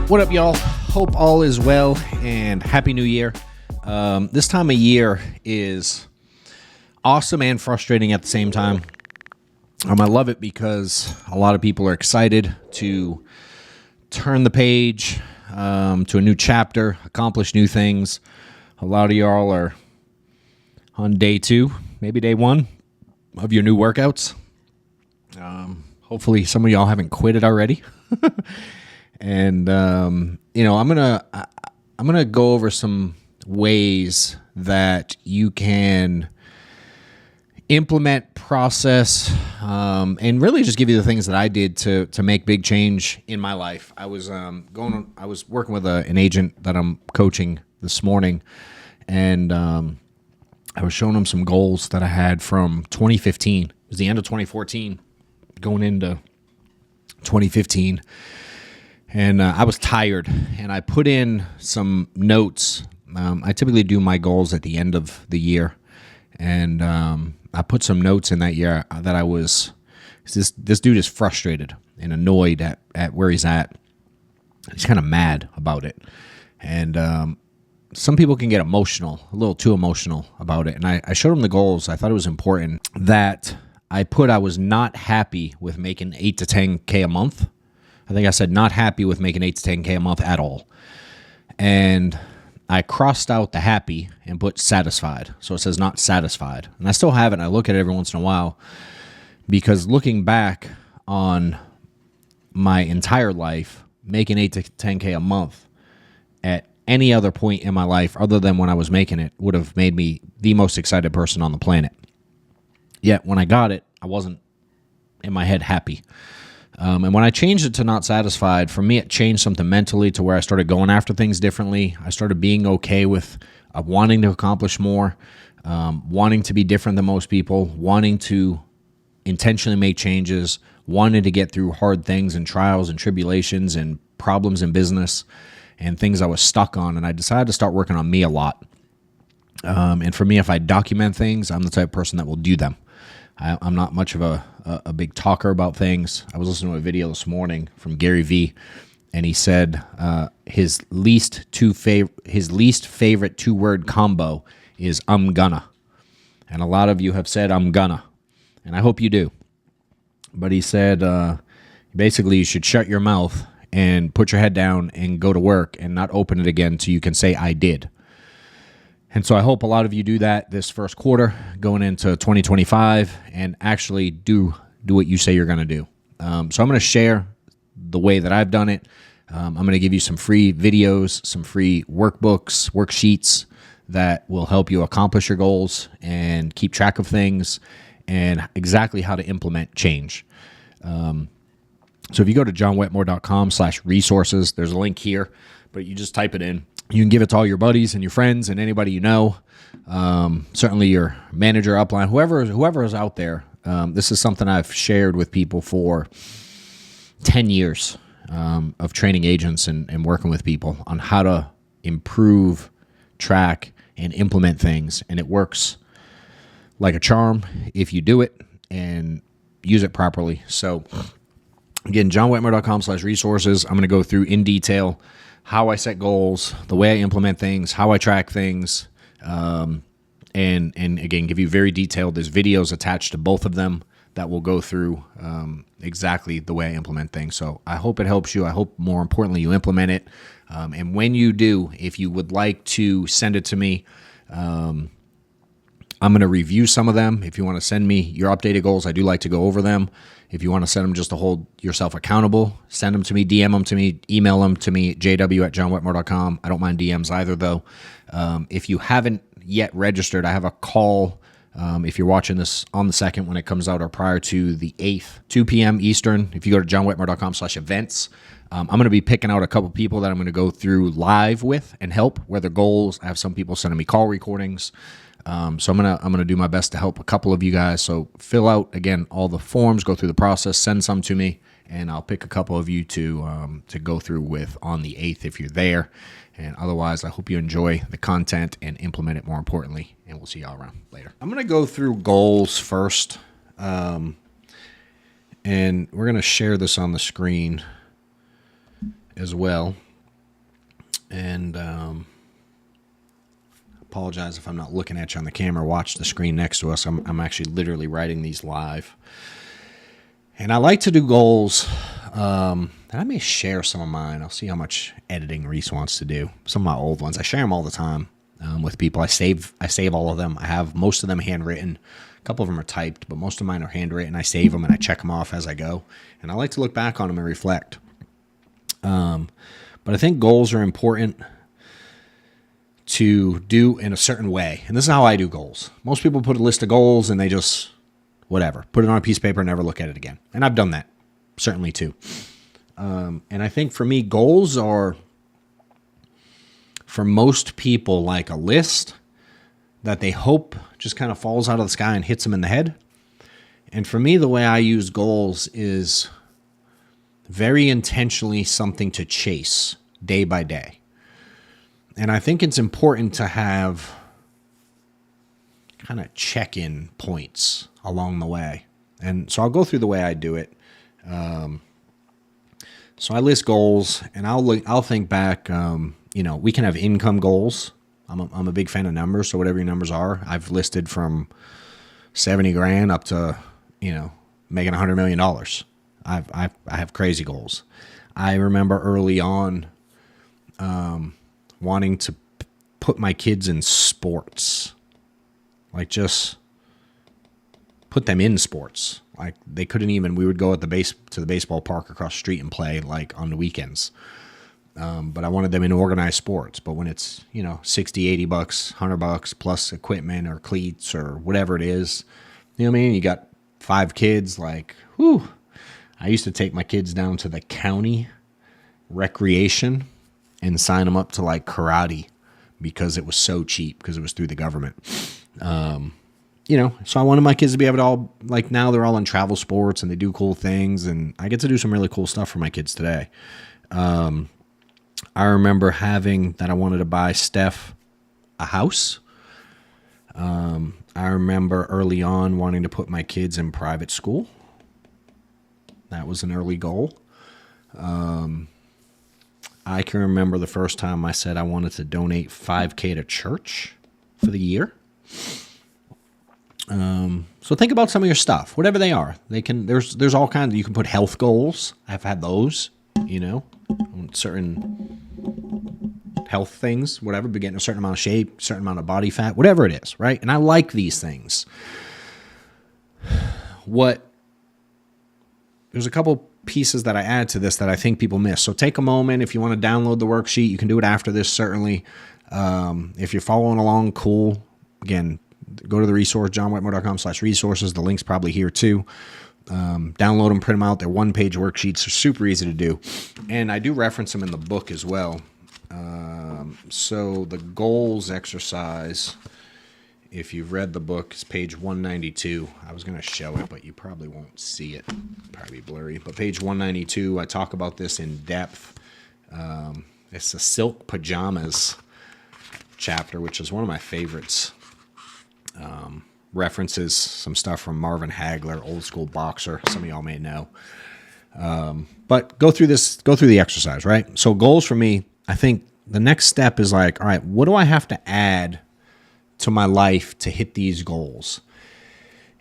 What up, y'all? Hope all is well and Happy New Year. This time of year is awesome and frustrating at the same time. I love it because a lot of people are excited to turn the page to a new chapter, accomplish new things. A lot of y'all are on day 2, maybe day 1 of your new workouts. Hopefully some of y'all haven't quit it already. And I'm gonna go over some ways that you can implement, process, and really just give you the things that I did to make big change in my life. I was working with an agent that I'm coaching this morning, and I was showing him some goals that I had from 2015. It was the end of 2014, going into 2015. And I was tired, and I put in some notes. I typically do my goals at the end of the year, and I put some notes in that year that I was, this dude is frustrated and annoyed at where he's at. He's kind of mad about it. And some people can get emotional, a little too emotional about it. And I showed him the goals. I thought it was important that I was not happy with making 8 to 10K a month. I think I said not happy with making 8 to 10K a month at all. And I crossed out the happy and put satisfied. So it says not satisfied. And I still have it. And I look at it every once in a while because looking back on my entire life, making 8 to 10K a month at any other point in my life other than when I was making it would have made me the most excited person on the planet. Yet when I got it, I wasn't in my head happy. And when I changed it to not satisfied, for me, it changed something mentally to where I started going after things differently. I started being okay with wanting to accomplish more, wanting to be different than most people, wanting to intentionally make changes, wanting to get through hard things and trials and tribulations and problems in business and things I was stuck on. And I decided to start working on me a lot. And for me, if I document things, I'm the type of person that will do them. I'm not much of a big talker about things. I was listening to a video this morning from Gary Vee, and he said his least favorite 2-word combo is "I'm gonna," and a lot of you have said "I'm gonna," and I hope you do. But he said basically you should shut your mouth and put your head down and go to work and not open it again so you can say "I did." And so I hope a lot of you do that this first quarter going into 2025 and actually do what you say you're going to do. So I'm going to share the way that I've done it. I'm going to give you some free videos, some free workbooks, worksheets that will help you accomplish your goals and keep track of things and exactly how to implement change. So if you go to johnwetmore.com/resources, there's a link here, but you just type it in. You can give it to all your buddies and your friends and anybody you know. Certainly your manager, upline, whoever is out there. This is something I've shared with people for 10 years of training agents and working with people on how to improve, track, and implement things. And it works like a charm if you do it and use it properly. So again, johnwetmore.com/resources. I'm going to go through in detail how I set goals, the way I implement things, how I track things, and again, give you very detailed, there's videos attached to both of them that will go through exactly the way I implement things. So I hope it helps you. I hope more importantly you implement it. And when you do, if you would like to send it to me, I'm going to review some of them. If you want to send me your updated goals, I do like to go over them. If you want to send them just to hold yourself accountable, send them to me, DM them to me, email them to me, jw@johnwetmore.com. I don't mind DMs either, though. If you haven't yet registered, I have a call. If you're watching this on the 2nd when it comes out or prior to the 8th, 2 p.m. Eastern, if you go to johnwetmore.com/events, I'm going to be picking out a couple people that I'm going to go through live with and help where their goals. I have some people sending me call recordings. So I'm gonna do my best to help a couple of you guys. So fill out again all the forms, go through the process, send some to me, and I'll pick a couple of you to go through with on the 8th if you're there. And otherwise, I hope you enjoy the content and implement it more importantly. And we'll see y'all around later. I'm gonna go through goals first, and we're gonna share this on the screen as well. And apologize if I'm not looking at you on the camera. Watch the screen next to us. I'm actually literally writing these live. And I like to do goals. And I may share some of mine. I'll see how much editing Reese wants to do. Some of my old ones. I share them all the time with people. I save all of them. I have most of them handwritten. A couple of them are typed, but most of mine are handwritten. I save them and I check them off as I go. And I like to look back on them and reflect. But I think goals are important to do in a certain way. And this is how I do goals. Most people put a list of goals and they just, whatever, put it on a piece of paper and never look at it again. And I've done that, certainly too. And I think for me, goals are, for most people, like a list that they hope just kind of falls out of the sky and hits them in the head. And for me, the way I use goals is very intentionally something to chase day by day. And I think it's important to have kind of check-in points along the way. And so I'll go through the way I do it. So I list goals, and I'll think back. We can have income goals. I'm a big fan of numbers, so whatever your numbers are, I've listed from 70 grand up to making $100 million. I have crazy goals. I remember early on wanting to put my kids in sports, like just put them in sports. Like they couldn't even. We would go to the baseball park across the street and play like on the weekends. But I wanted them in organized sports. But when it's $60, $80, $100 plus equipment or cleats or whatever it is, you know what I mean. You got 5 kids. Like, whew. I used to take my kids down to the county recreation and sign them up to like karate because it was so cheap because it was through the government. So I wanted my kids to be able to all, like now they're all in travel sports and they do cool things, and I get to do some really cool stuff for my kids today. I remember having that I wanted to buy Steph a house. I remember early on wanting to put my kids in private school. That was an early goal. I can remember the first time I said I wanted to donate $5,000 to church for the year. So think about some of your stuff, whatever they are. There's all kinds. You can put health goals. I've had those, certain health things, whatever, but getting a certain amount of shape, certain amount of body fat, whatever it is, right? And I like these things. There's a couple pieces that I add to this that I think people miss. So take a moment. If you want to download the worksheet, you can do it after this, certainly. If you're following along, cool. Again, go to the resource, johnwetmore.com/resources. The link's probably here too. Download them, print them out. They're one-page worksheets. They're super easy to do. And I do reference them in the book as well. So the goals exercise, if you've read the book, is page 192. I was going to show it, but you probably won't see it. Probably blurry. But page 192, I talk about this in depth. It's the silk pajamas chapter, which is one of my favorites. References some stuff from Marvin Hagler, old school boxer. Some of y'all may know. But go through the exercise, right? So goals for me, I think the next step is like, all right, what do I have to add to my life to hit these goals?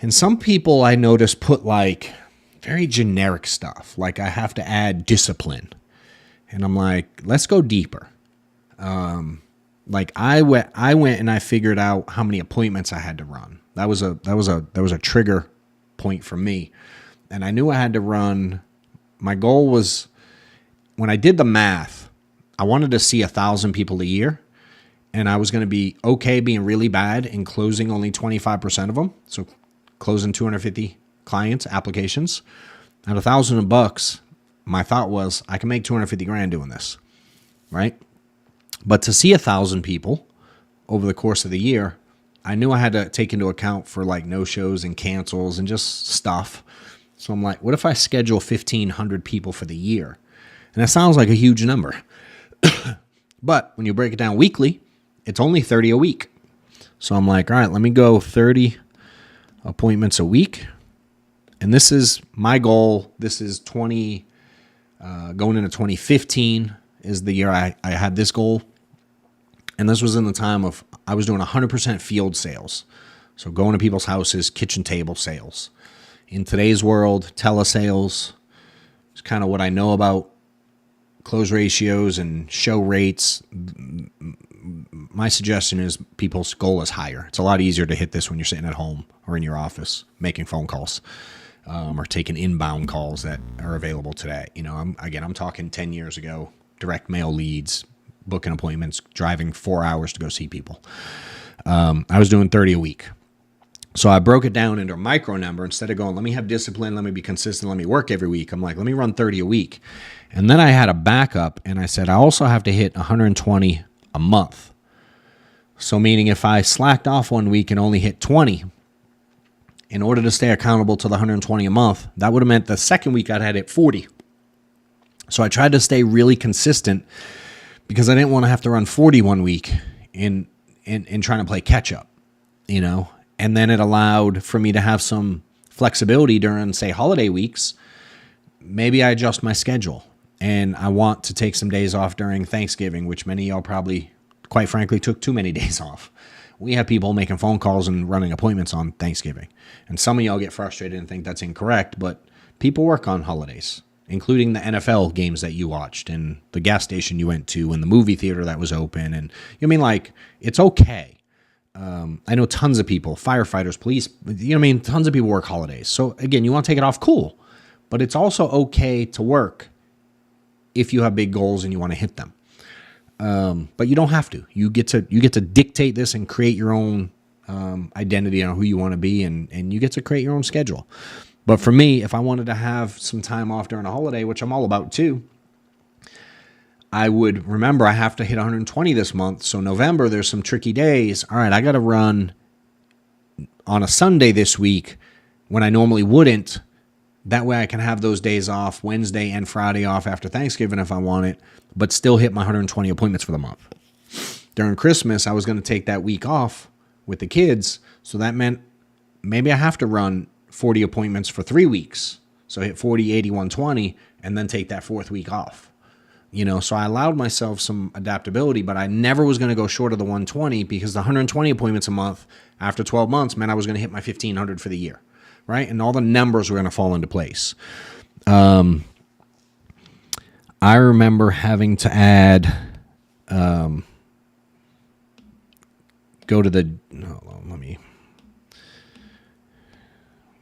And some people I notice put like very generic stuff. Like I have to add discipline. And I'm like, let's go deeper. Like I went and I figured out how many appointments I had to run. That was a trigger point for me. And I knew I had to run. My goal was, when I did the math, I wanted to see 1,000 people a year. And I was going to be okay being really bad and closing only 25% of them. So closing 250 clients, applications. At $1,000, my thought was I can make 250 grand doing this, right? But to see 1,000 people over the course of the year, I knew I had to take into account for like no-shows and cancels and just stuff. So I'm like, what if I schedule 1,500 people for the year? And that sounds like a huge number. But when you break it down weekly, it's only 30 a week. So I'm like, all right, let me go 30 appointments a week. And this is my goal. This is going into 2015. is the year I had this goal. And this was in the time of I was doing 100% field sales. So going to people's houses, kitchen table sales. In today's world, telesales is kind of what I know about close ratios and show rates. My suggestion is people's goal is higher. It's a lot easier to hit this when you're sitting at home or in your office making phone calls or taking inbound calls that are available today. You know, I'm talking 10 years ago, direct mail leads, booking appointments, driving 4 hours to go see people. I was doing 30 a week. So I broke it down into a micro number. Instead of going, let me have discipline, let me be consistent, let me work every week. I'm like, let me run 30 a week. And then I had a backup, and I said, I also have to hit 120 a month. So meaning if I slacked off one week and only hit 20, in order to stay accountable to the 120 a month, that would have meant the second week I'd had hit 40. So I tried to stay really consistent because I didn't want to have to run 40 one week in trying to play catch up, you know. And then it allowed for me to have some flexibility during, say, holiday weeks. Maybe I adjust my schedule and I want to take some days off during Thanksgiving, which many of y'all probably, quite frankly, took too many days off. We have people making phone calls and running appointments on Thanksgiving. And some of y'all get frustrated and think that's incorrect, but people work on holidays, including the NFL games that you watched and the gas station you went to and the movie theater that was open. And you know what I mean, like, it's okay. I know tons of people, firefighters, police, you know what I mean? Tons of people work holidays. So again, you want to take it off, cool. But it's also okay to work if you have big goals and you want to hit them. But you don't have to. You get to dictate this and create your own identity on who you want to be, and you get to create your own schedule. But for me, if I wanted to have some time off during a holiday, which I'm all about too, I would remember I have to hit 120 this month. So November, there's some tricky days. All right, I got to run on a Sunday this week when I normally wouldn't. That way I can have those days off, Wednesday and Friday off after Thanksgiving if I want it, but still hit my 120 appointments for the month. During Christmas, I was going to take that week off with the kids. So that meant maybe I have to run 40 appointments for 3 weeks. So hit 40, 80, 120, and then take that fourth week off. You know, so I allowed myself some adaptability, but I never was going to go short of the 120 because the 120 appointments a month after 12 months meant I was going to hit my 1,500 for the year, right? And all the numbers were going to fall into place. I remember having to add, go to the,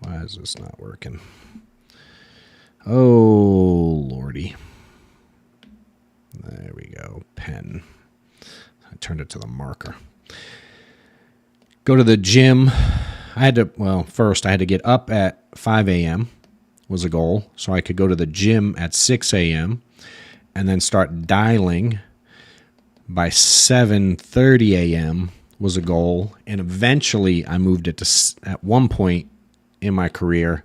why is this not working? Oh, Lordy. There we go. Pen. I turned it to the marker. Go to the gym. First I had to get up at 5 a.m. was a goal. So I could go to the gym at 6 a.m. and then start dialing by 7:30 a.m. was a goal. And eventually I moved it to, at one point in my career,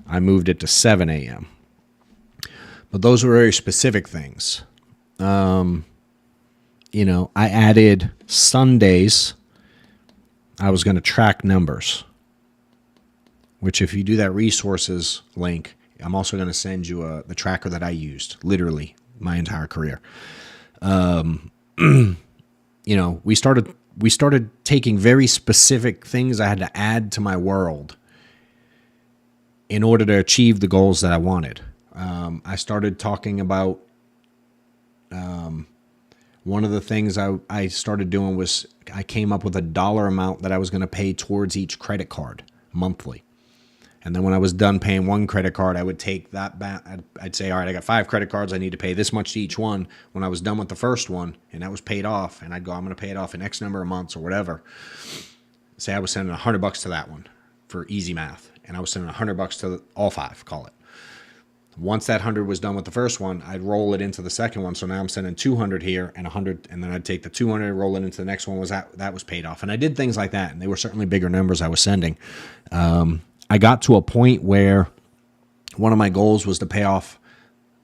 I moved it to 7 a.m. But those were very specific things. You know, I added Sundays. I was going to track numbers, which if you do that resources link, I'm also going to send you the tracker that I used literally my entire career. You know, we started taking very specific things I had to add to my world in order to achieve the goals that I wanted. I started talking about, one of the things I started doing was I came up with a dollar amount that I was going to pay towards each credit card monthly. And then when I was done paying one credit card, I would take that back. I'd say, all right, I got 5 credit cards. I need to pay this much to each one. When I was done with the first one and that was paid off, and I'd go, I'm going to pay it off in X number of months or whatever. Say I was sending $100 to that one for easy math. And I was sending $100 to all 5, call it. Once that 100 was done with the first one, I'd roll it into the second one. So now I'm sending 200 here and 100, and then I'd take the 200, roll it into the next one. That was paid off. And I did things like that, and they were certainly bigger numbers I was sending. I got to a point where one of my goals was to pay off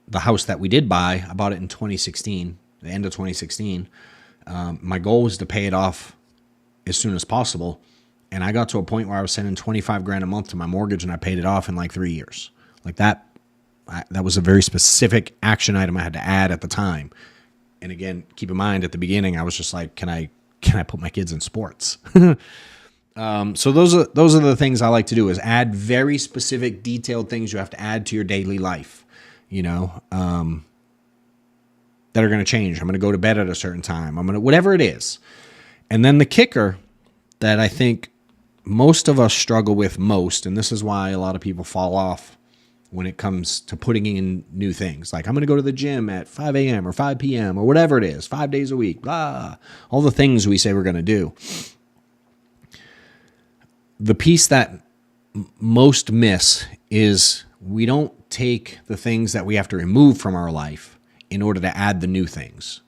the house that we did buy. I bought it in 2016, the end of 2016. My goal was to pay it off as soon as possible. And I got to a point where I was sending $25,000 a month to my mortgage, and I paid it off in like 3 years. Like that was a very specific action item I had to add at the time And again, keep in mind at the beginning, I was just like, can I put my kids in sports? So those are the things I like to do, is add very specific, detailed things you have to add to your daily life, that are going to change. I'm going to go to bed at a certain time. Whatever it is. And then the kicker that I think most of us struggle with most, and this is why a lot of people fall off when it comes to putting in new things. Like, I'm going to go to the gym at 5 a.m. or 5 p.m. or whatever it is, 5 days a week, blah, all the things we say we're going to do. The piece that most miss is we don't take the things that we have to remove from our life in order to add the new things,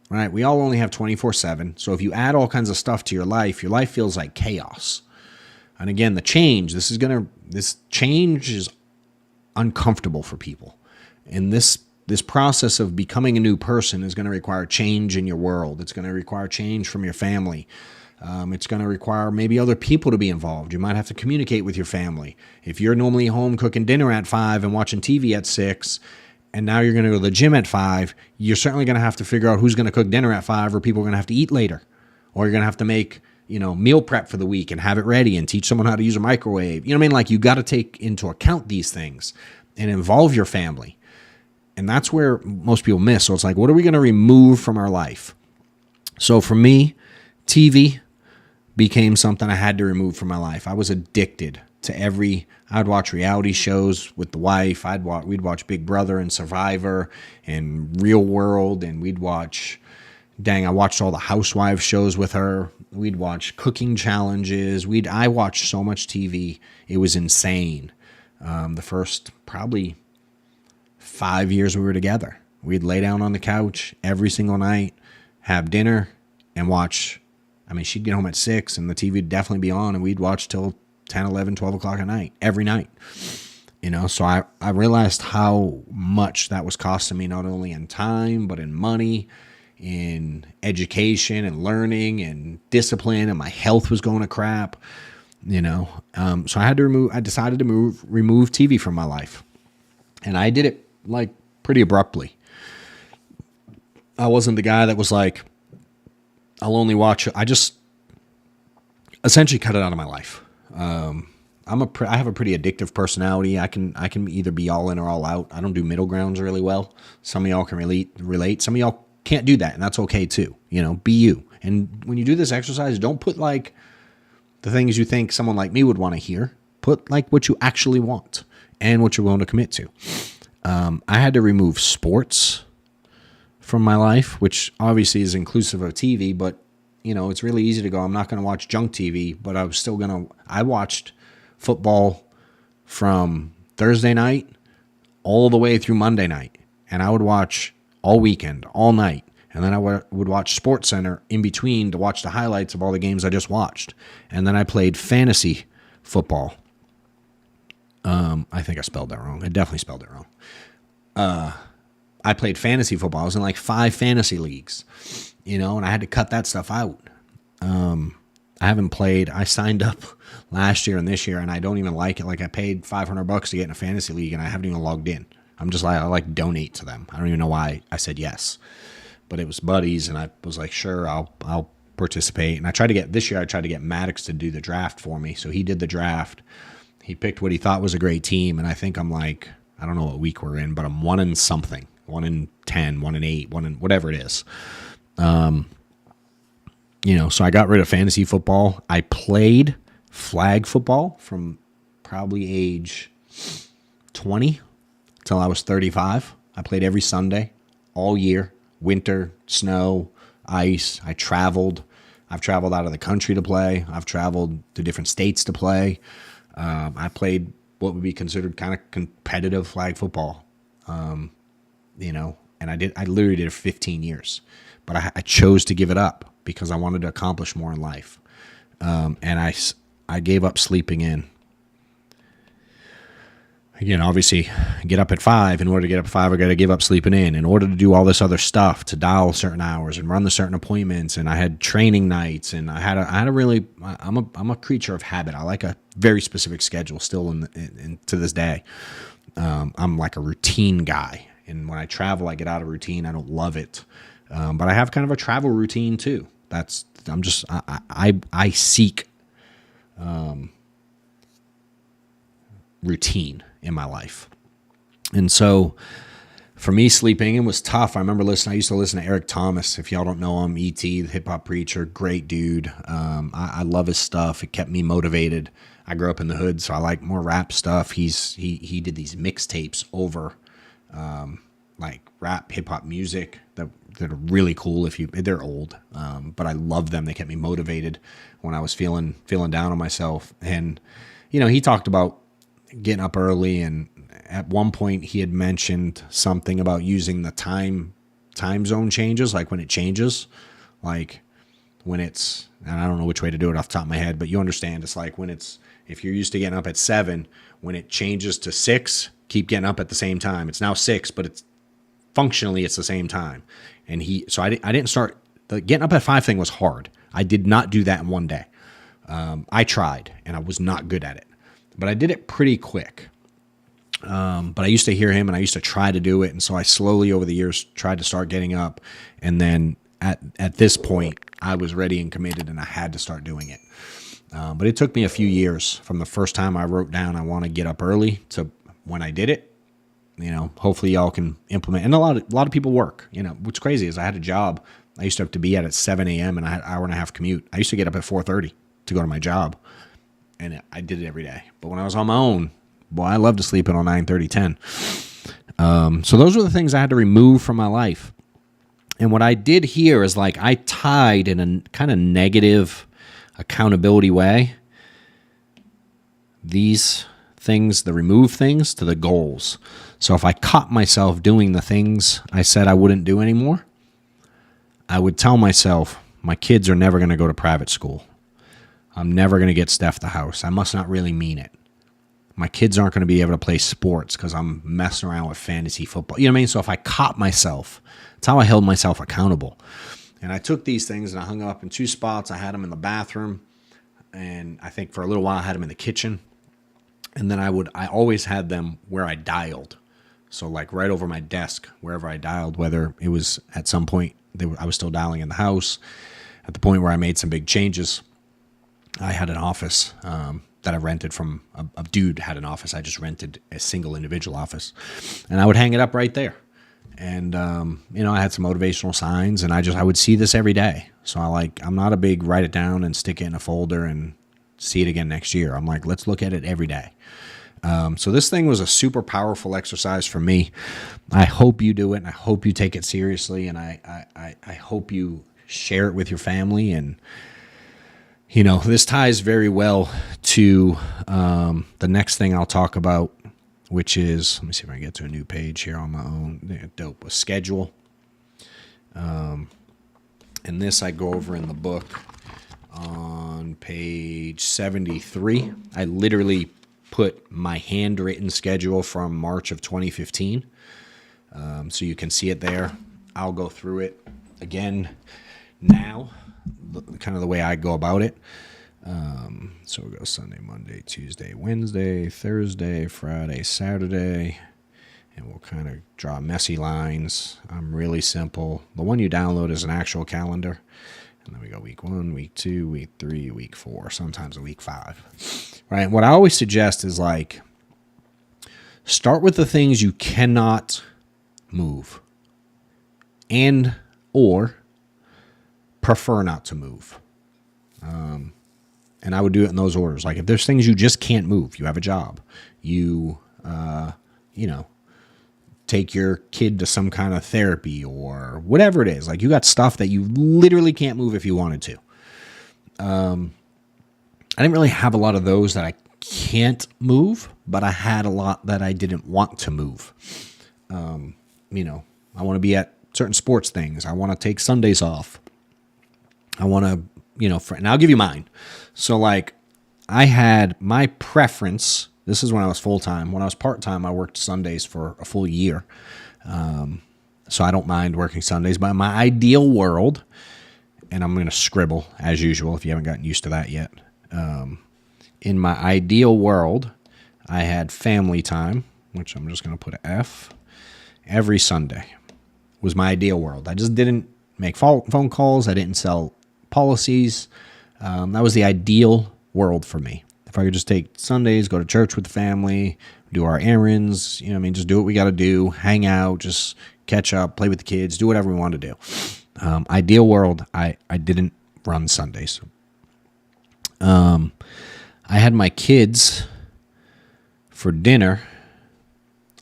right? We all only have 24/7. So if you add all kinds of stuff to your life feels like chaos. And again, this change is uncomfortable for people. And this process of becoming a new person is going to require change in your world. It's going to require change from your family. It's going to require maybe other people to be involved. You might have to communicate with your family. If you're normally home cooking dinner at 5 and watching TV at 6, and now you're going to go to the gym at 5, you're certainly going to have to figure out who's going to cook dinner at 5, or people are going to have to eat later. Or you're going to have to make, meal prep for the week and have it ready and teach someone how to use a microwave. You know what I mean? Like, you got to take into account these things and involve your family. And that's where most people miss. So it's like, what are we going to remove from our life? So for me, TV became something I had to remove from my life. I was addicted to I'd watch reality shows with the wife. We'd watch Big Brother and Survivor and Real World, and I watched all the housewives shows with her. We'd watch cooking challenges. I watched so much TV. It was insane. The first probably 5 years we were together, we'd lay down on the couch every single night, have dinner, and watch. She'd get home at 6 and the TV would definitely be on, and we'd watch till 10, 11, 12 o'clock at night, every night. So I realized how much that was costing me, not only in time, but in money, in education and learning and discipline, and my health was going to crap, So I decided to remove TV from my life. And I did it like pretty abruptly. I wasn't the guy that was like, I'll only watch. I just essentially cut it out of my life. I have a pretty addictive personality. I can either be all in or all out. I don't do middle grounds really well. Some of y'all can relate. Some of y'all can't do that, and that's okay too. Be you. And when you do this exercise, don't put like the things you think someone like me would want to hear. Put like what you actually want and what you're willing to commit to. I had to remove sports from my life, which obviously is inclusive of TV, but it's really easy to go, I'm not going to watch junk TV, but I watched football from Thursday night all the way through Monday night. And I would watch all weekend, all night. And then I would watch Sports Center in between to watch the highlights of all the games I just watched. And then I played fantasy football. I think I spelled that wrong. I definitely spelled it wrong. I played fantasy football. I was in like 5 fantasy leagues, and I had to cut that stuff out. I signed up last year and this year, and I don't even like it. Like, I paid $500 to get in a fantasy league, and I haven't even logged in. I'm just like, I like donate to them. I don't even know why I said yes, but it was buddies, and I was like, sure, I'll participate. And I tried to get Maddox to do the draft for me. So he did the draft. He picked what he thought was a great team, and I think I'm like, I don't know what week we're in, but I'm 1 in something, 1 in 10, 1 in 8, 1 in whatever it is. So I got rid of fantasy football. I played flag football from probably age 20 till I was 35. I played every Sunday, all year, winter, snow, ice. I've traveled out of the country to play. I've traveled to different states to play. I played what would be considered kind of competitive flag football, and I literally did it for 15 years, but I chose to give it up because I wanted to accomplish more in life. And I gave up sleeping in. Again, obviously, get up at 5. In order to get up at 5, I got to give up sleeping in. In order to do all this other stuff, to dial certain hours and run the certain appointments, and I had training nights, and I'm a creature of habit. I like a very specific schedule still to this day. I'm like a routine guy, and when I travel, I get out of routine. I don't love it. But I have kind of a travel routine too. I seek routine in my life. And so for me, sleeping in was tough. I used to listen to Eric Thomas. If y'all don't know him, E.T., the hip hop preacher, great dude. I love his stuff. It kept me motivated. I grew up in the hood, so I like more rap stuff. He did these mixtapes over like rap, hip hop music that are really cool. They're old, but I love them. They kept me motivated when I was feeling down on myself. And he talked about getting up early, and at one point he had mentioned something about using the time zone changes, like when it changes, like when it's, and I don't know which way to do it off the top of my head, but you understand. It's like if you're used to getting up at 7, when it changes to 6, keep getting up at the same time. It's now 6, but it's functionally the same time. And so I didn't start, the getting up at 5 thing was hard. I did not do that in one day. I tried and I was not good at it, but I did it pretty quick. But I used to hear him and I used to try to do it. And so I slowly over the years tried to start getting up. And then at this point I was ready and committed and I had to start doing it. But it took me a few years from the first time I wrote down I want to get up early to when I did it. Hopefully y'all can implement. And a lot of people work. What's crazy is I had a job. I used to have to be at 7 a.m. and I had an hour and a half commute. I used to get up at 4:30 to go to my job. And I did it every day. But when I was on my own, boy, I love to sleep until 9:30, 10. So those were the things I had to remove from my life. And what I did here is like I tied in a kind of negative accountability way these things, the remove things, to the goals. So if I caught myself doing the things I said I wouldn't do anymore, I would tell myself, my kids are never going to go to private school. I'm never going to get Steph the house. I must not really mean it. My kids aren't going to be able to play sports because I'm messing around with fantasy football. You know what I mean? So if I caught myself, that's how I held myself accountable. And I took these things and I hung them up in 2 spots. I had them in the bathroom. And I think for a little while I had them in the kitchen. And then I always had them where I dialed. So like right over my desk, wherever I dialed, whether it was at some point, I was still dialing in the house. At the point where I made some big changes, I had an office that I rented from a dude had an office. I just rented a single individual office, and I would hang it up right there. And I had some motivational signs, and I would see this every day. So I'm not a big write it down and stick it in a folder and see it again next year. I'm like, let's look at it every day. So this thing was a super powerful exercise for me. I hope you do it, and I hope you take it seriously, and I hope you share it with your family. And this ties very well to the next thing I'll talk about, which is, let me see if I can get to a new page here on my own. Yeah, dope. A schedule. And this I go over in the book on page 73. I literally put my handwritten schedule from March of 2015. So you can see it there. I'll go through it again now, kind of the way I go about it. So we'll go Sunday, Monday, Tuesday, Wednesday, Thursday, Friday, Saturday, and we'll kind of draw messy lines. I'm really simple. The one you download is an actual calendar. And then we go week 1, week 2, week 3, week 4, sometimes a week 5. Right? What I always suggest is like, start with the things you cannot move and or prefer not to move. And I would do it in those orders. Like if there's things you just can't move, you have a job, you take your kid to some kind of therapy or whatever it is. Like you got stuff that you literally can't move if you wanted to. I didn't really have a lot of those that I can't move, but I had a lot that I didn't want to move. I want to be at certain sports things. I want to take Sundays off. I want to, and I'll give you mine. So like I had my preference. This is when I was full-time. When I was part-time, I worked Sundays for a full year. So I don't mind working Sundays, but in my ideal world, and I'm going to scribble as usual if you haven't gotten used to that yet. In my ideal world, I had family time, which I'm just going to put an F, every Sunday was my ideal world. I just didn't make phone calls. I didn't sell policies. That was the ideal world for me. If I could just take Sundays, go to church with the family, do our errands, just do what we got to do, hang out, just catch up, play with the kids, do whatever we want to do. Ideal world, I didn't run Sundays. I had my kids for dinner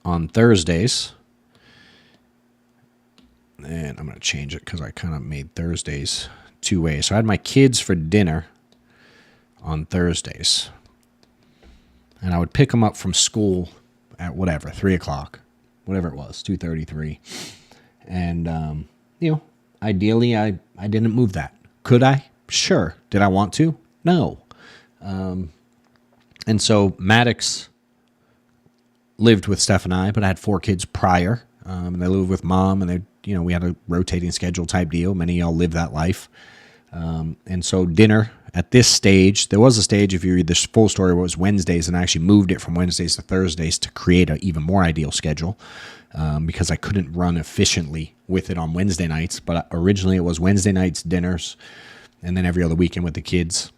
on Thursdays. And I'm going to change it because I kind of made Thursdays two ways. So I had my kids for dinner on Thursdays. And I would pick them up from school at 3 o'clock, whatever it was, 2:33. And, ideally, I didn't move that. Could I? Sure. Did I want to? No. And so Maddox lived with Steph and I, but I had 4 kids prior. And they lived with mom, and we had a rotating schedule type deal. Many of y'all live that life. And so dinner at this stage, there was a stage, if you read this full story, it was Wednesdays, and I actually moved it from Wednesdays to Thursdays to create an even more ideal schedule because I couldn't run efficiently with it on Wednesday nights. But originally it was Wednesday nights dinners and then every other weekend with the kids.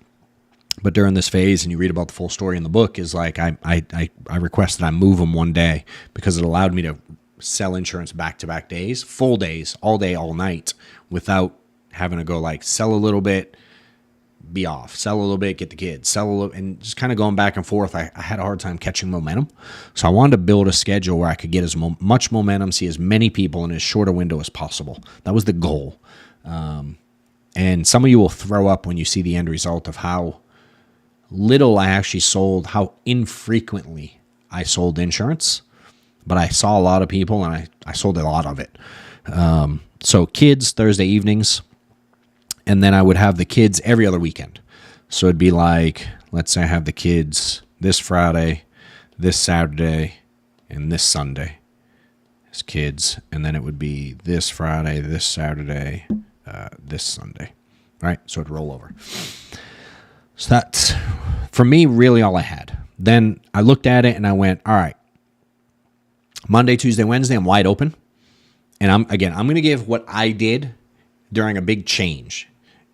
But during this phase, and you read about the full story in the book, is like I requested I move them one day because it allowed me to sell insurance back-to-back days, full days, all day, all night, without having to go like sell a little bit, be off, sell a little bit, get the kids, sell a little, and just kind of going back and forth. I had a hard time catching momentum. So I wanted to build a schedule where I could get as much momentum, see as many people in as short a window as possible. That was the goal. And some of you will throw up when you see the end result of how little I actually sold, how infrequently I sold insurance. But I saw a lot of people, and I sold a lot of it. So kids, Thursday evenings, and then I would have the kids every other weekend. So it'd be like, let's say I have the kids this Friday, this Saturday, and this Sunday as kids. And then it would be this Friday, this Saturday, this Sunday. Right? So it'd roll over. So that's, for me, really all I had. Then I looked at it and I went, all right, Monday, Tuesday, Wednesday, I'm wide open. And I'm going to give what I did during a big change.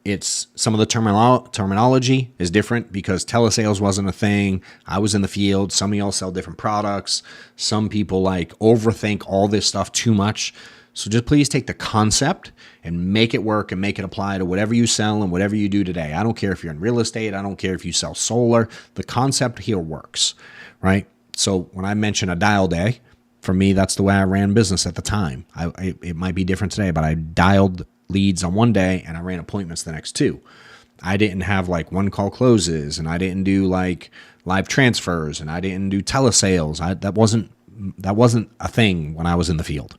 It's some of the terminology is different because telesales wasn't a thing. I was in the field. Some of y'all sell different products. Some people overthink all this stuff too much. So just please take the concept and make it work and make it apply to whatever you sell and whatever you do today. I don't care if you're in real estate. I don't care if you sell solar. The concept here works, right? So when I mention a dial day, for me, that's the way I ran business at the time. It might be different today, but I dialed leads on one day and I ran appointments the next 2. I didn't have one call closes, and I didn't do live transfers, and I didn't do telesales. That wasn't a thing when I was in the field.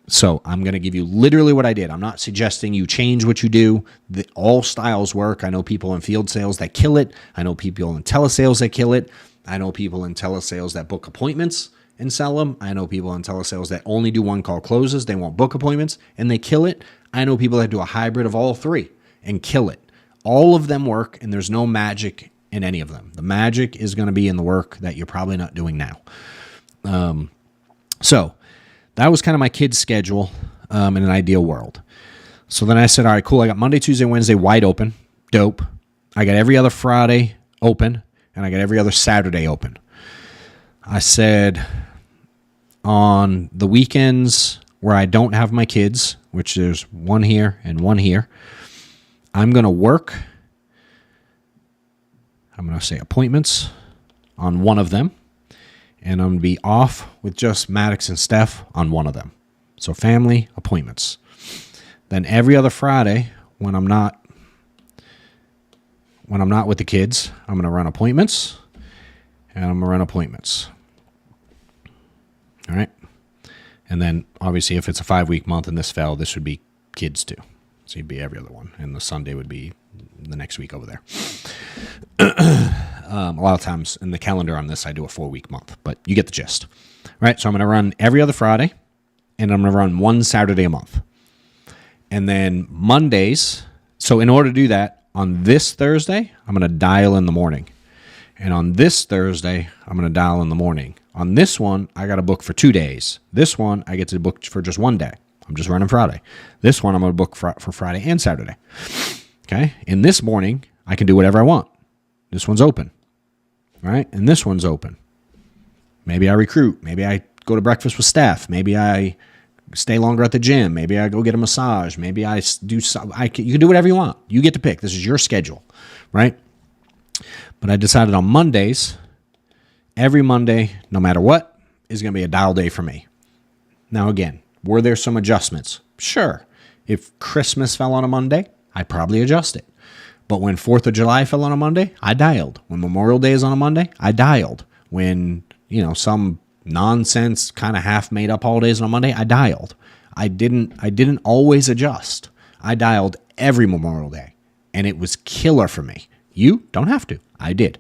So I'm going to give you literally what I did. I'm not suggesting you change what you do. All styles work. I know people in field sales that kill it. I know people in telesales that kill it. I know people in telesales that book appointments and sell them. I know people in telesales that only do one call closes. They won't book appointments and they kill it. I know people that do a hybrid of all 3 and kill it. All of them work, and there's no magic in any of them. The magic is going to be in the work that you're probably not doing now. So that was kind of my kids' schedule in an ideal world. So then I said, all right, cool. I got Monday, Tuesday, Wednesday wide open. Dope. I got every other Friday open, and I got every other Saturday open. I said on the weekends where I don't have my kids, which there's one here and one here, I'm going to work. I'm going to say appointments on one of them. And I'm going to be off with just Maddox and Steph on one of them. So family appointments. Then every other Friday, when I'm not with the kids, I'm going to run appointments, and I'm going to run appointments. All right. And then obviously if it's a 5-week month and this fell, this would be kids too. So you'd be every other one. And the Sunday would be the next week over there. A lot of times in the calendar on this, I do a 4-week month, but you get the gist. Right? So I'm going to run every other Friday, and I'm going to run one Saturday a month. And then Mondays, so in order to do that, on this Thursday, I'm going to dial in the morning. And on this Thursday, I'm going to dial in the morning. On this one, I got to book for 2 days. This one, I get to book for just one day. I'm just running Friday. This one I'm going to book for Friday and Saturday. Okay. And this morning I can do whatever I want. This one's open. Right. And this one's open. Maybe I recruit. Maybe I go to breakfast with staff. Maybe I stay longer at the gym. Maybe I go get a massage. Maybe I do you can do whatever you want. You get to pick. This is your schedule. Right. But I decided on Mondays, every Monday, no matter what, is going to be a dial day for me. Now, again, were there some adjustments? Sure. If Christmas fell on a Monday, I'd probably adjust it. But when 4th of July fell on a Monday, I dialed. When Memorial Day is on a Monday, I dialed. When, some nonsense kind of half made up holidays on a Monday, I dialed. I didn't always adjust. I dialed every Memorial Day, and it was killer for me. You don't have to. I did.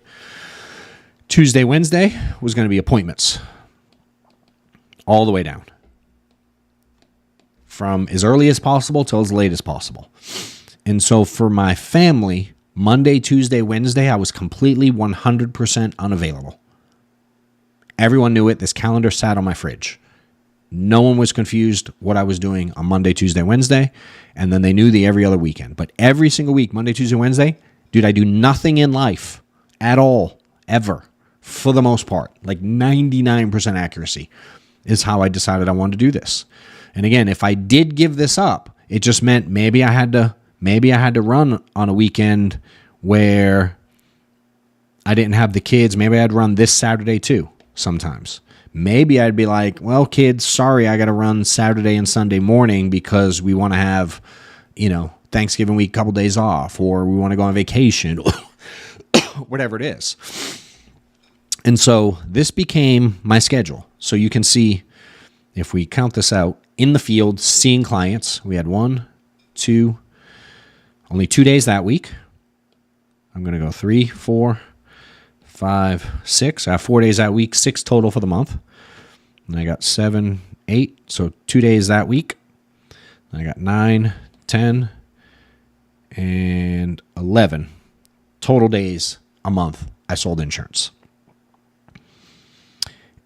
Tuesday, Wednesday was going to be appointments all the way down. From as early as possible till as late as possible. And so for my family, Monday, Tuesday, Wednesday, I was completely 100% unavailable. Everyone knew it. This calendar sat on my fridge. No one was confused what I was doing on Monday, Tuesday, Wednesday. And then they knew the every other weekend. But every single week, Monday, Tuesday, Wednesday, dude, I do nothing in life at all, ever, for the most part. Like 99% accuracy is how I decided I wanted to do this. And again, if I did give this up, it just meant maybe I had to run on a weekend where I didn't have the kids. Maybe I'd run this Saturday too sometimes. Maybe I'd be like, well, kids, sorry, I got to run Saturday and Sunday morning because we want to have, Thanksgiving week, couple days off, or we want to go on vacation, whatever it is. And so this became my schedule. So you can see, if we count this out, in the field, seeing clients, we had only 2 days that week. I'm going to go 3, 4, 5, 6. I have 4 days that week, 6 total for the month. And I got 7, 8. So 2 days that week. And I got 9, 10, and 11 total days a month I sold insurance.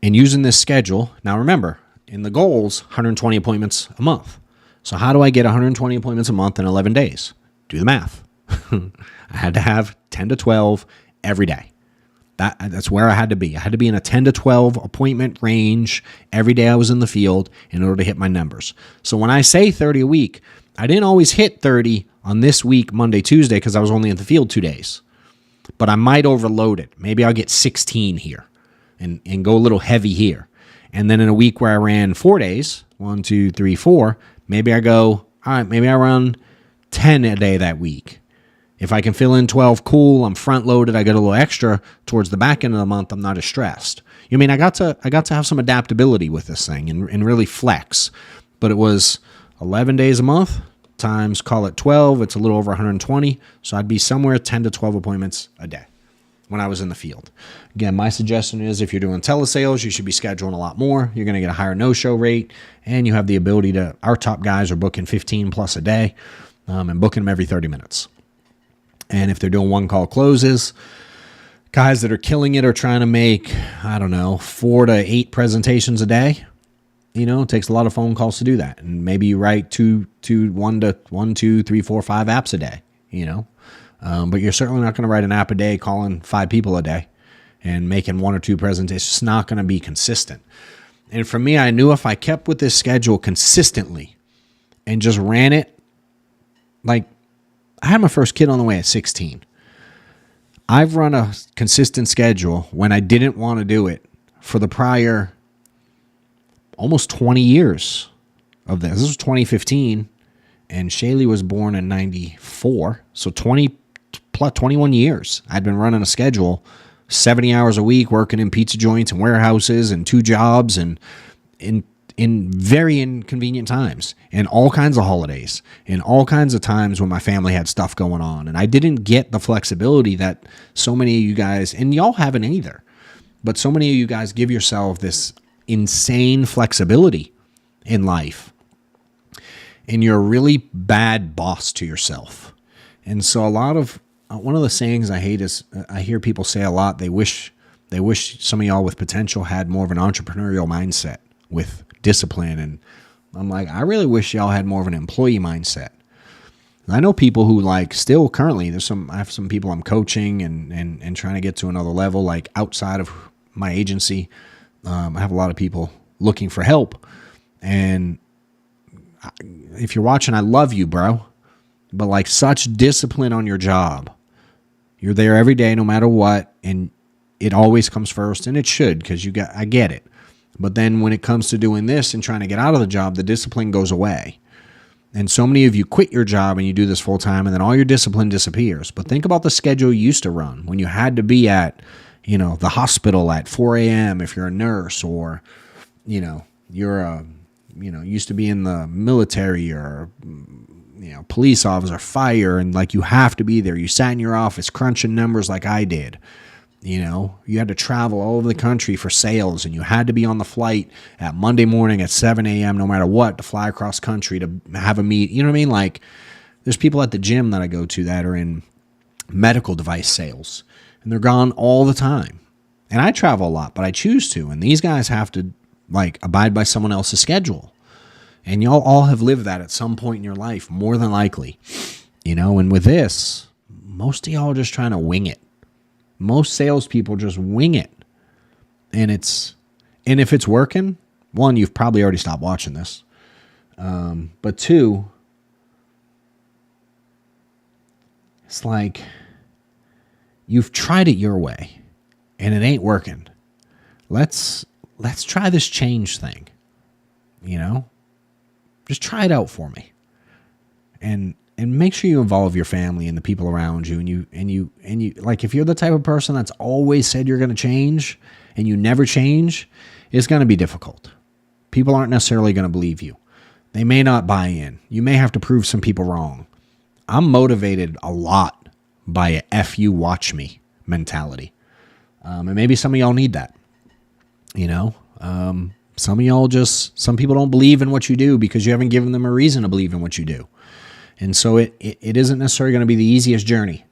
And using this schedule, now remember, in the goals, 120 appointments a month. So how do I get 120 appointments a month in 11 days? Do the math. I had to have 10 to 12 every day. That's where I had to be. I had to be in a 10 to 12 appointment range every day I was in the field in order to hit my numbers. So when I say 30 a week, I didn't always hit 30 on this week, Monday, Tuesday, because I was only in the field 2 days. But I might overload it. Maybe I'll get 16 here and go a little heavy here. And then in a week where I ran 4 days, 1, 2, 3, 4, maybe I go, all right, maybe I run 10 a day that week. If I can fill in 12, cool, I'm front loaded, I get a little extra towards the back end of the month, I'm not as stressed. I got to have some adaptability with this thing and really flex. But it was 11 days a month times, call it 12, it's a little over 120. So I'd be somewhere 10 to 12 appointments a day when I was in the field. Again, my suggestion is if you're doing telesales, you should be scheduling a lot more. You're going to get a higher no-show rate, and you have the ability to, our top guys are booking 15 plus a day and booking them every 30 minutes. And if they're doing one-call closes, guys that are killing it are trying to make, 4 to 8 presentations a day. It takes a lot of phone calls to do that. And maybe you write 1, 2, 3, 4, 5 apps a day, but you're certainly not going to write an app a day calling 5 people a day and making 1 or 2 presentations. It's not going to be consistent. And for me, I knew if I kept with this schedule consistently and just ran it, like I had my first kid on the way at 16. I've run a consistent schedule when I didn't want to do it for the prior almost 20 years of this. This was 2015, and Shaylee was born in 94. So 21 years I'd been running a schedule, 70 hours a week, working in pizza joints and warehouses and 2 jobs and in very inconvenient times and all kinds of holidays and all kinds of times when my family had stuff going on. And I didn't get the flexibility that so many of you guys, and y'all haven't either, but so many of you guys give yourself this insane flexibility in life. And you're a really bad boss to yourself. And so one of the sayings I hate is I hear people say a lot, they wish some of y'all with potential had more of an entrepreneurial mindset with discipline and I'm like, I really wish y'all had more of an employee mindset. And I know people who like still currently, I have some people I'm coaching and trying to get to another level, like outside of my agency. I have a lot of people looking for help. And if you're watching, I love you, bro. But like such discipline on your job. You're there every day, no matter what. And it always comes first. And it should, because I get it. But then when it comes to doing this and trying to get out of the job, the discipline goes away. And so many of you quit your job and you do this full time, and then all your discipline disappears. But think about the schedule you used to run when you had to be at, the hospital at 4 a.m. if you're a nurse, or, you're used to be in the military or, police officer, fire, and like you have to be there. You sat in your office crunching numbers like I did. You had to travel all over the country for sales, and you had to be on the flight at Monday morning at 7 a.m. no matter what to fly across country to have a meet. You know what I mean? Like, there's people at the gym that I go to that are in medical device sales, and they're gone all the time. And I travel a lot, but I choose to. And these guys have to, like, abide by someone else's schedule. And y'all all have lived that at some point in your life, more than likely. And with this, most of y'all are just trying to wing it. Most salespeople just wing it. And if it's working, one, you've probably already stopped watching this. But two, it's like you've tried it your way and it ain't working. Let's try this change thing. Just try it out for me. And make sure you involve your family and the people around you. And you like, if you're the type of person that's always said you're going to change and you never change, it's going to be difficult. People aren't necessarily going to believe you. They may not buy in. You may have to prove some people wrong. I'm motivated a lot by a F you watch me mentality. And maybe some of y'all need that. Some of y'all some people don't believe in what you do because you haven't given them a reason to believe in what you do. And so it isn't necessarily going to be the easiest journey.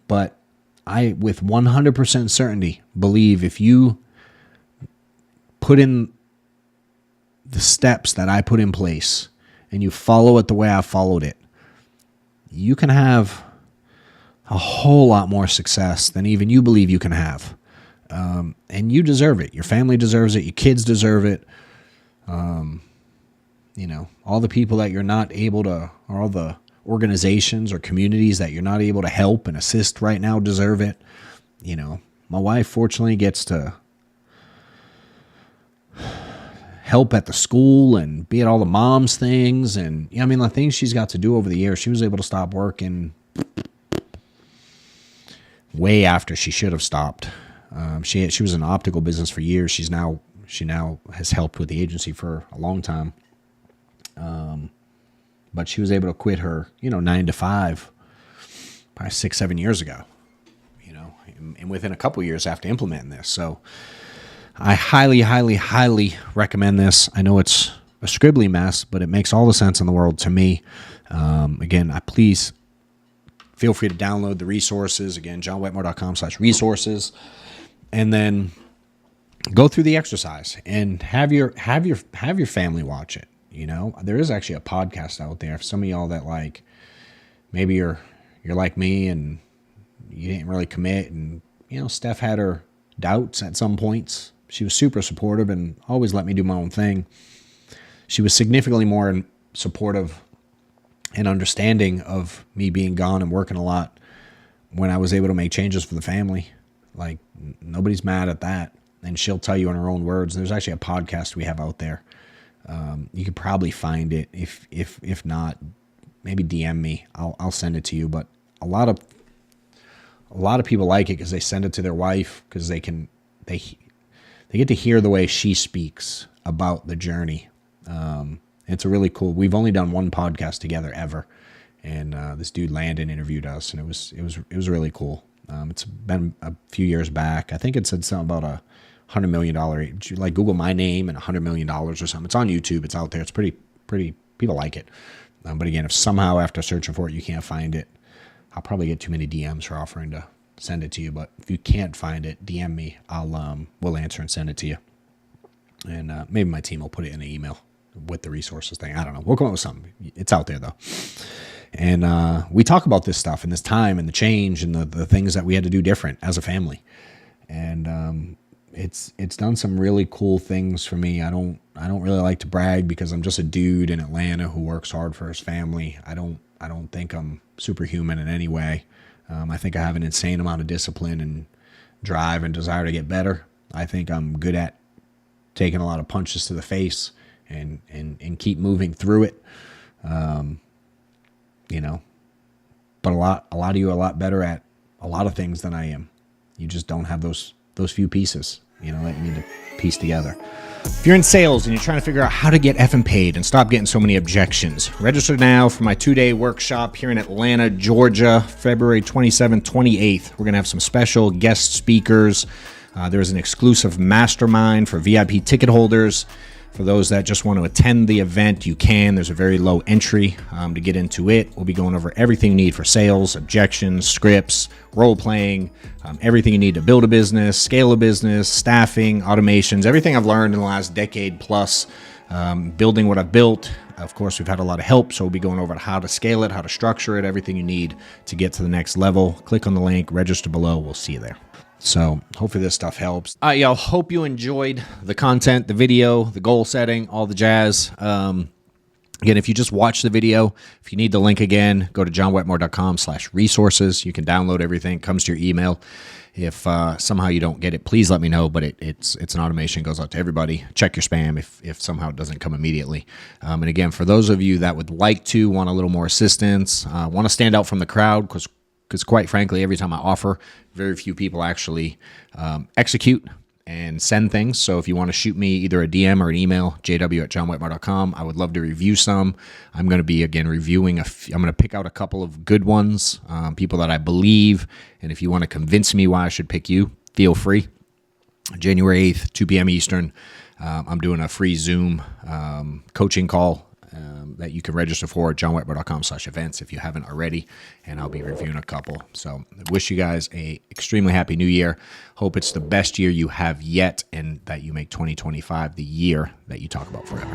But I, with 100% certainty, believe if you put in the steps that I put in place and you follow it the way I followed it, you can have a whole lot more success than even you believe you can have. And you deserve it. Your family deserves it. Your kids deserve it. All the people that you're not able to, or all the organizations or communities that you're not able to help and assist right now deserve it. My wife fortunately gets to help at the school and be at all the mom's things. And the things she's got to do over the years, she was able to stop working way after she should have stopped. She was in the optical business for years. She now has helped with the agency for a long time. But she was able to quit her, 9 to 5, probably 6-7 years ago, and within a couple years after implementing this. So I highly, highly, highly recommend this. I know it's a scribbly mess, but it makes all the sense in the world to me. Again, please feel free to download the resources. Again, johnwetmore.com/resources. And then go through the exercise and have your family watch it. There is actually a podcast out there for some of y'all that, like, maybe you're like me and you didn't really commit. And, Steph had her doubts at some points. She was super supportive and always let me do my own thing. She was significantly more supportive and understanding of me being gone and working a lot when I was able to make changes for the family. Like, nobody's mad at that. And she'll tell you in her own words. There's actually a podcast we have out there. You could probably find it. If not, maybe DM me. I'll send it to you. But a lot of people like it because they send it to their wife because they get to hear the way she speaks about the journey. It's a really cool. We've only done one podcast together ever, and this dude Landon interviewed us, and it was really cool. It's been a few years back. I think it said something about $100 million. Like, Google my name and $100 million or something. It's on YouTube. It's out there. It's pretty. People like it. But again, if somehow after searching for it you can't find it, I'll probably get too many DMs for offering to send it to you. But if you can't find it, DM me. We'll answer and send it to you. And maybe my team will put it in an email with the resources thing. I don't know. We'll come up with something. It's out there though. And we talk about this stuff and this time and the change and the things that we had to do different as a family. And it's done some really cool things for me. I don't really like to brag because I'm just a dude in Atlanta who works hard for his family. I don't think I'm superhuman in any way. I think I have an insane amount of discipline and drive and desire to get better. I think I'm good at taking a lot of punches to the face and keep moving through it. You know, but a lot of you are a lot better at a lot of things than I am. You just don't have those few pieces, you know, that you need to piece together. If you're in sales and you're trying to figure out how to get effing paid and stop getting so many objections, register now for my 2-day workshop here in Atlanta, Georgia, February 27th, 28th. We're going to have some special guest speakers. There's an exclusive mastermind for VIP ticket holders. For those that just want to attend the event, you can. There's a very low entry to get into it. We'll be going over everything you need for sales, objections, scripts, role-playing, everything you need to build a business, scale a business, staffing, automations, everything I've learned in the last decade plus, building what I've built. Of course, we've had a lot of help, so we'll be going over how to scale it, how to structure it, everything you need to get to the next level. Click on the link, register below. We'll see you there. So hopefully this stuff helps. Y'all, hope you enjoyed the content, the video, the goal setting, all the jazz. Again, if you just watch the video, if you need the link again, go to johnwetmore.com/resources. You can download everything. It comes to your email. If somehow you don't get it, please let me know. But it's an automation, goes out to everybody. Check your spam if somehow it doesn't come immediately. And again, for those of you that would like to, want a little more assistance, want to stand out from the crowd, because quite frankly, every time I offer, very few people actually execute and send things. So if you want to shoot me either a DM or an email, jw@johnwetmore.com, I would love to review some. I'm going to be, again, reviewing. I'm going to pick out a couple of good ones, people that I believe. And if you want to convince me why I should pick you, feel free. January 8th, 2 p.m. Eastern, I'm doing a free Zoom coaching call that you can register for at johnwetmore.com/events if you haven't already, and I'll be reviewing a couple. So I wish you guys a extremely happy new year. Hope it's the best year you have yet, and that you make 2025 the year that you talk about forever.